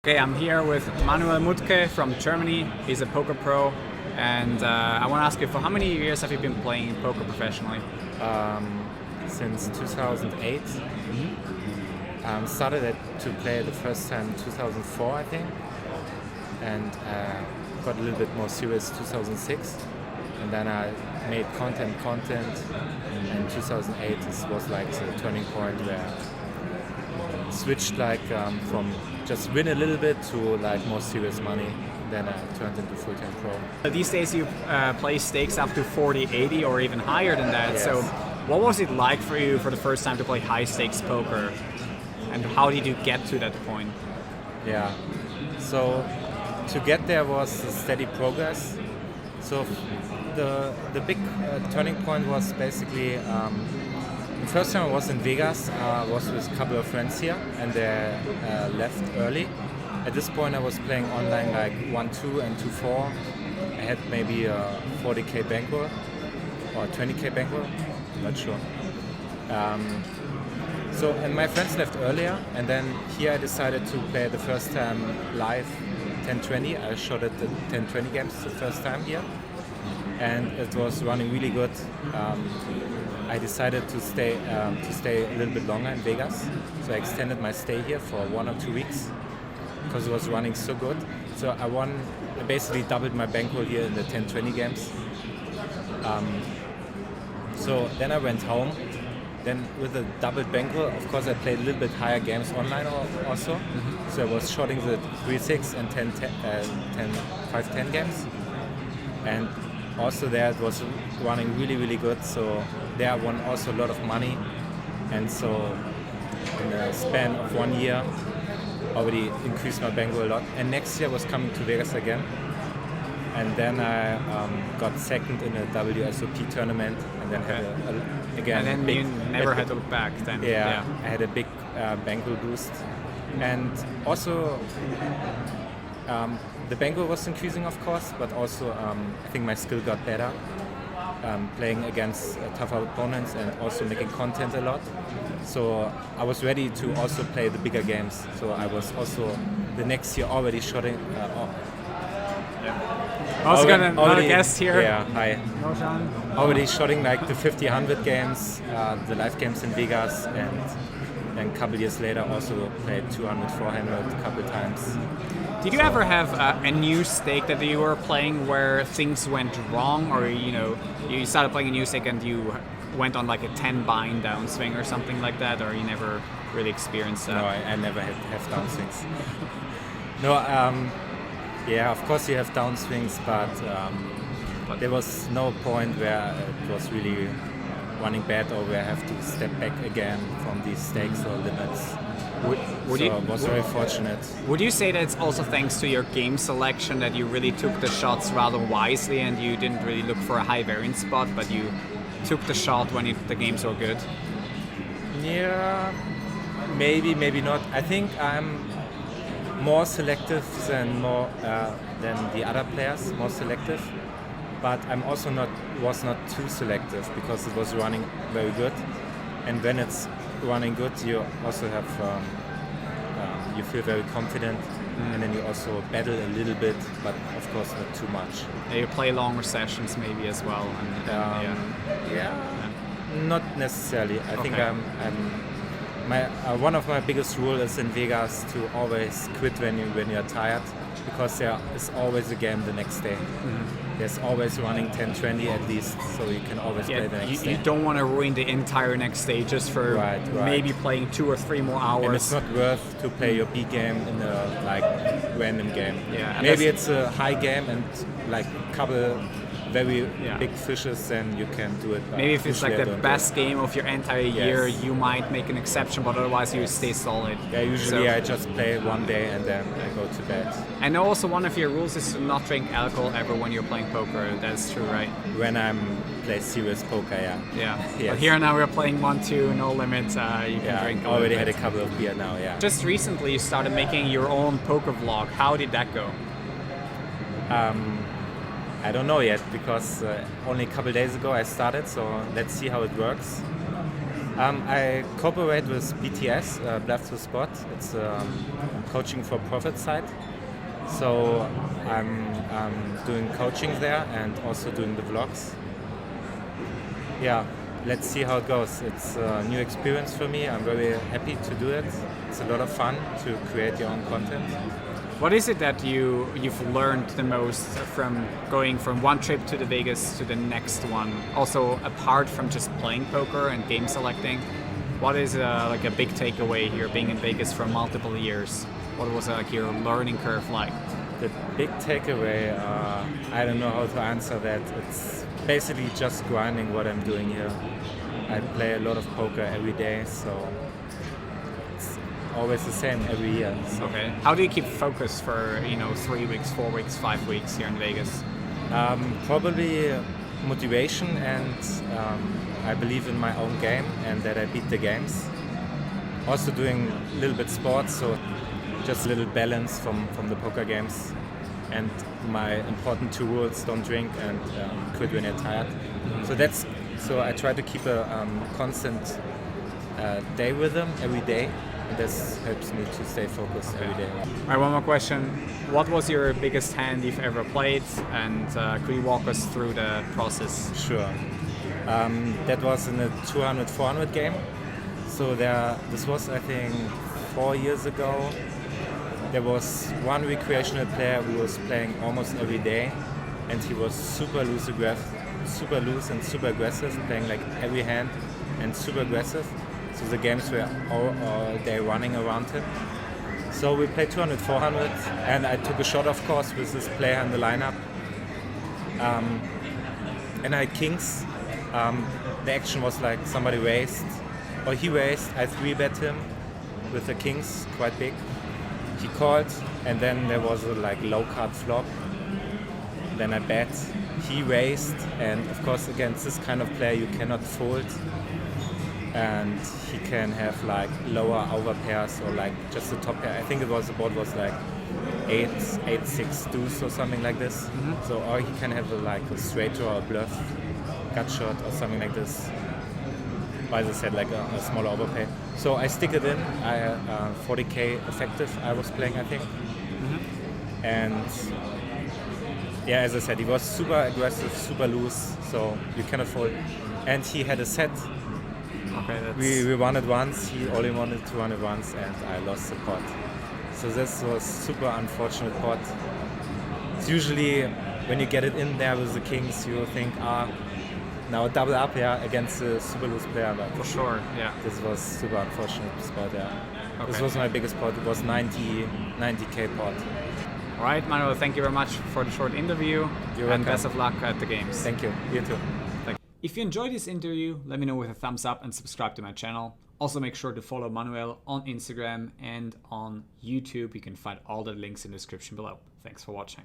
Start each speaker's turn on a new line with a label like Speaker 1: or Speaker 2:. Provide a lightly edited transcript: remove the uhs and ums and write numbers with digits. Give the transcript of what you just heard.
Speaker 1: Okay, I'm here with Manuel Mutke from Germany. He's a poker pro, and I want to ask you, for how many years have you been playing poker professionally?
Speaker 2: Since 2008. Started to play the first time in 2004, I think, and got a little bit more serious 2006. And then I made content, and 2008 was like the turning point where I switched from just win a little bit to like more serious money. Then I turned into full-time pro.
Speaker 1: These days you play stakes up to 40, 80 or even higher than that.
Speaker 2: Yes.
Speaker 1: So what was it like for you for the first time to play high stakes poker? And how did you get to that point?
Speaker 2: Yeah, so to get there was a steady progress. So the big turning point was basically the first time I was in Vegas. I was with a couple of friends here, and they left early. At this point, I was playing online like 1-2 and 2-4. I had maybe a 40k bankroll or 20k bankroll, I'm not sure. And my friends left earlier, and then here I decided to play the first time live 10-20. I shot at the 10-20 games the first time here, and it was running really good. I decided to stay a little bit longer in Vegas, so I extended my stay here for 1 or 2 weeks because it was running so good. So I basically doubled my bankroll here in the 10-20 games. So then I went home. Then with the doubled bankroll, of course, I played a little bit higher games online also. So I was shotting the 3-6 and 5-10 games. And also there it was running really, really good. So there I won also a lot of money. And so in a span of 1 year, already increased my bankroll a lot. And next year I was coming to Vegas again. And then I got second in a WSOP tournament, and then had
Speaker 1: And then you never had to look back then.
Speaker 2: Yeah, I had a big bankroll boost. And also the bankroll was increasing, of course, but also I think my skill got better, playing against tougher opponents and also making content a lot. So I was ready to also play the bigger games. So I was also the next year already shooting.
Speaker 1: Also got another guest here.
Speaker 2: Yeah, hi. Already shooting like the 50-100 games, the live games in Vegas, and then a couple years later also played 200-400 a couple times.
Speaker 1: Did you ever have a new stake that you were playing where things went wrong, or you started playing a new stake and you went on like a 10 bind downswing or something like that, or you never really experienced that?
Speaker 2: No, I never have downswings. No, yeah, of course you have downswings, but there was no point where it was really running bad or where I have to step back again from these stakes or limits. I was very fortunate.
Speaker 1: Would you say that it's also thanks to your game selection that you really took the shots rather wisely and you didn't really look for a high variance spot, but you took the shot when the games were good?
Speaker 2: Yeah, maybe not. I think I'm more selective than the other players, more selective. But I'm also was not too selective because it was running very good. And when it's running good, you also have you feel very confident, and then you also battle a little bit, but of course not too much.
Speaker 1: You play longer sessions maybe as well.
Speaker 2: Not necessarily. I think one of my biggest rules is in Vegas to always quit when you're tired, because there is always a game the next day. There's always running 10-20 at least, so you can always play the next day.
Speaker 1: You don't want to ruin the entire next day just for maybe playing 2 or 3 more hours.
Speaker 2: And it's not worth to play your B game in a random game.
Speaker 1: Yeah,
Speaker 2: maybe it's a high game and like couple very big fishes, then you can do it.
Speaker 1: Maybe if it's like the best game of your entire year, you might make an exception, but otherwise you stay solid.
Speaker 2: Yeah, usually I just play one day and then I go to bed.
Speaker 1: I know also one of your rules is to not drink alcohol ever when you're playing poker. That's true, right?
Speaker 2: When I'm play serious poker, yeah.
Speaker 1: Yes. But here now we're playing 1-2, no limits. You can drink.
Speaker 2: I already had a couple of beer now, yeah.
Speaker 1: Just recently you started making your own poker vlog. How did that go?
Speaker 2: I don't know yet, because only a couple days ago I started, so let's see how it works. I cooperate with BTS, Blood to Spot. It's coaching for profit site. So I'm doing coaching there and also doing the vlogs. Yeah, let's see how it goes. It's a new experience for me. I'm very happy to do it. It's a lot of fun to create your own content.
Speaker 1: What is it that you've learned the most from going from one trip to the Vegas to the next one? Also, apart from just playing poker and game selecting, what is like a big takeaway here, being in Vegas for multiple years? What was like your learning curve like?
Speaker 2: The big takeaway, I don't know how to answer that. It's basically just grinding what I'm doing here. I play a lot of poker every day, so it's always the same every year. So.
Speaker 1: Okay. How do you keep focus for 3 weeks, 4 weeks, 5 weeks here in Vegas?
Speaker 2: Probably motivation, and I believe in my own game and that I beat the games. Also doing a little bit sports, so just a little balance from the poker games. And my important 2 rules: don't drink and quit when you're tired. So I try to keep a constant day rhythm every day. And this helps me to stay focused every day.
Speaker 1: All right, one more question. What was your biggest hand you've ever played, and could you walk us through the process?
Speaker 2: Sure. That was in a 200-400 game. So this was, I think, 4 years ago. There was one recreational player who was playing almost every day, and he was super loose and super aggressive, playing like every hand and super aggressive. So the games were all day running around him. So we played 200-400, and I took a shot, of course, with this player in the lineup. And I had kings. The action was like somebody raised, or he raised. I 3-bet him with the kings, quite big. He called, and then there was a like low card flop. Then I bet. He raised, and of course against this kind of player you cannot fold. And he can have like lower over pairs or like just the top pair. I think the board was like 8-6 deuce or something like this. Mm-hmm. So or he can have like a straight draw, a bluff, gut shot or something like this. As I said, like a smaller overpay. So I stick it in. I 40k effective. I was playing, I think. Mm-hmm. And yeah, as I said, he was super aggressive, super loose. So you cannot fold. And he had a set.
Speaker 1: Okay,
Speaker 2: we won it once. He only wanted to run it once, and I lost the pot. So this was super unfortunate pot. It's usually when you get it in there with the kings, you think, now double up, against the super loose player. But
Speaker 1: for sure, yeah.
Speaker 2: This was super unfortunate spot, yeah.
Speaker 1: Okay.
Speaker 2: This was my biggest pot. It was 90k pot.
Speaker 1: All right, Manuel, thank you very much for the short interview.
Speaker 2: You're
Speaker 1: welcome.
Speaker 2: Best
Speaker 1: of luck at the games.
Speaker 2: Thank you. You too.
Speaker 1: If you enjoyed this interview, let me know with a thumbs up and subscribe to my channel. Also make sure to follow Manuel on Instagram and on YouTube. You can find all the links in the description below. Thanks for watching.